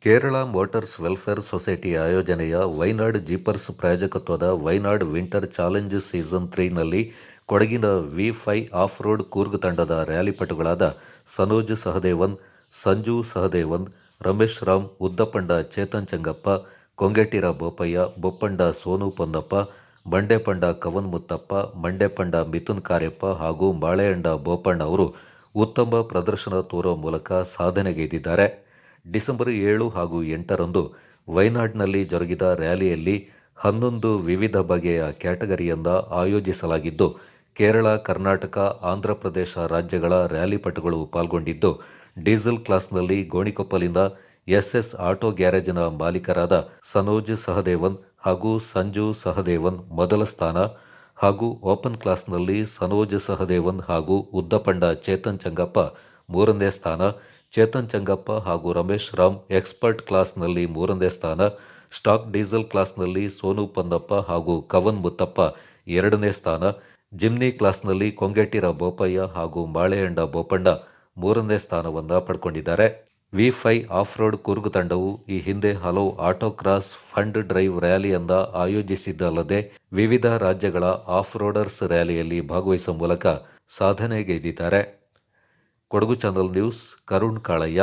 Kerala motors welfare society ಆಯೋಜನೆಯ Wayanad jeepers ಪ್ರಾಯೋಜಕತ್ವದ Wayanad winter challenge season 3ನಲ್ಲಿ ಕೊಡಗಿನ ವಿ5 ಆಫ್ ರೋಡ್ ಕೂರ್ಗ್ ತಂಡದ ರ್ಯಾಲಿಪಟುಗಳಾದ ಸನೋಜ್ ಸಹದೇವನ್, ಸಂಜು ಸಹದೇವನ್, ರಮೇಶ್ ರಾಮ್, ಉದ್ದಪಂಡ ಚೇತನ್ ಚೆಂಗಪ್ಪ, ಕೊಂಗೆಟಿರ ಬೋಪಯ್ಯ, ಬೊಪ್ಪಂಡ ಸೋನು ಪೊನ್ನಪ್ಪ, ಬಂಡೆಪಂಡ ಕವನ್ ಮುತ್ತಪ್ಪ, ಮಂಡೆಪಂಡ ಮಿಥುನ್ ಕಾರ್ಯಪ್ಪ ಹಾಗೂ ಬಾಳೆಯಂಡ ಬೋಪಣ್ಣ ಅವರು ಉತ್ತಮ ಪ್ರದರ್ಶನ ತೋರುವ ಮೂಲಕ ಸಾಧನೆಗೈದಿದ್ದಾರೆ. ಡಿಸೆಂಬರ್ 7 ಹಾಗೂ 8ರಂದು ವೈನಾಡ್ನಲ್ಲಿ ಜರುಗಿದ ರ್ಯಾಲಿಯಲ್ಲಿ 11 ವಿವಿಧ ಬಗೆಯ ಕ್ಯಾಟಗರಿಯಿಂದ ಆಯೋಜಿಸಲಾಗಿದ್ದು, ಕೇರಳ, ಕರ್ನಾಟಕ, ಆಂಧ್ರಪ್ರದೇಶ ರಾಜ್ಯಗಳ ರ್ಯಾಲಿಪಟುಗಳು ಪಾಲ್ಗೊಂಡಿದ್ದು, ಡೀಸೆಲ್ ಕ್ಲಾಸ್ನಲ್ಲಿ ಗೋಣಿಕೊಪ್ಪಲಿನ ಎಸ್ಎಸ್ ಆಟೋ ಗ್ಯಾರೇಜಿನ ಮಾಲೀಕರಾದ ಸನೋಜ್ ಸಹದೇವನ್ ಹಾಗೂ ಸಂಜು ಸಹದೇವನ್ ಮೊದಲ ಸ್ಥಾನ ಹಾಗೂ ಓಪನ್ ಕ್ಲಾಸ್ನಲ್ಲಿ ಸನೋಜ್ ಸಹದೇವನ್ ಹಾಗೂ ಉದ್ದಪಂಡ ಚೇತನ್ ಚೆಂಗಪ್ಪ ಮೂರನೇ ಸ್ಥಾನ, ಚೇತನ್ ಚೆಂಗಪ್ಪ ಹಾಗೂ ರಮೇಶ್ ರಾಮ್ ಎಕ್ಸ್ಪರ್ಟ್ ಕ್ಲಾಸ್ನಲ್ಲಿ ಮೂರನೇ ಸ್ಥಾನ, ಸ್ಟಾಕ್ ಡೀಸೆಲ್ ಕ್ಲಾಸ್ನಲ್ಲಿ ಸೋನು ಪೊನ್ನಪ್ಪ ಹಾಗೂ ಕವನ್ ಮುತ್ತಪ್ಪ ಎರಡನೇ ಸ್ಥಾನ, ಜಿಮ್ನಿ ಕ್ಲಾಸ್ನಲ್ಲಿ ಕೊಂಗೆಟಿರ ಬೋಪಯ್ಯ ಹಾಗೂ ಬಾಳೆಯಂಡ ಬೋಪಣ್ಣ ಮೂರನೇ ಸ್ಥಾನವನ್ನು ಪಡ್ಕೊಂಡಿದ್ದಾರೆ. ವಿ5 ಆಫ್ ರೋಡ್ ಕೂರ್ಗ್ ತಂಡವು ಈ ಹಿಂದೆ ಹಲವು ಆಟೋ ಕ್ರಾಸ್ ಫಂಡ್ ಡ್ರೈವ್ ರ್ಯಾಲಿಯನ್ನ ಆಯೋಜಿಸಿದ್ದಲ್ಲದೆ ವಿವಿಧ ರಾಜ್ಯಗಳ ಆಫ್ ರೋಡರ್ಸ್ ರ್ಯಾಲಿಯಲ್ಲಿ ಭಾಗವಹಿಸುವ ಮೂಲಕ ಸಾಧನೆಗೈದಿದ್ದಾರೆ. Kodagu channel news, Karun Kalaiah.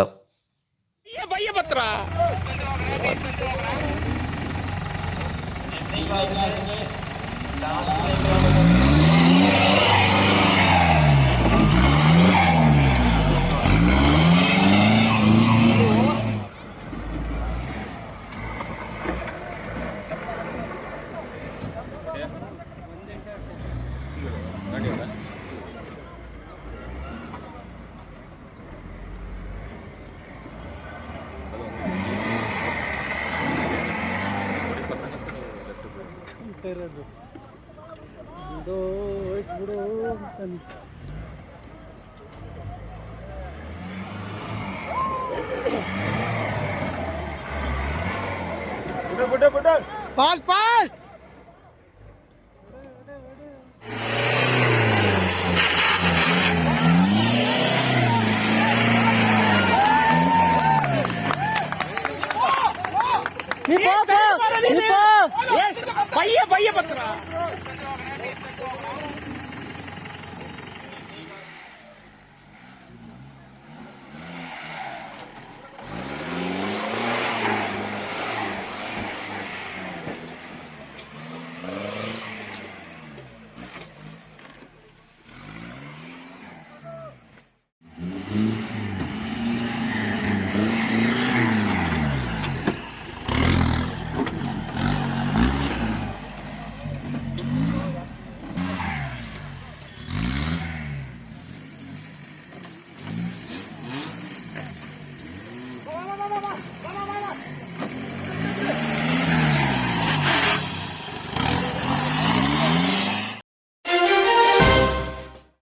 Fast fast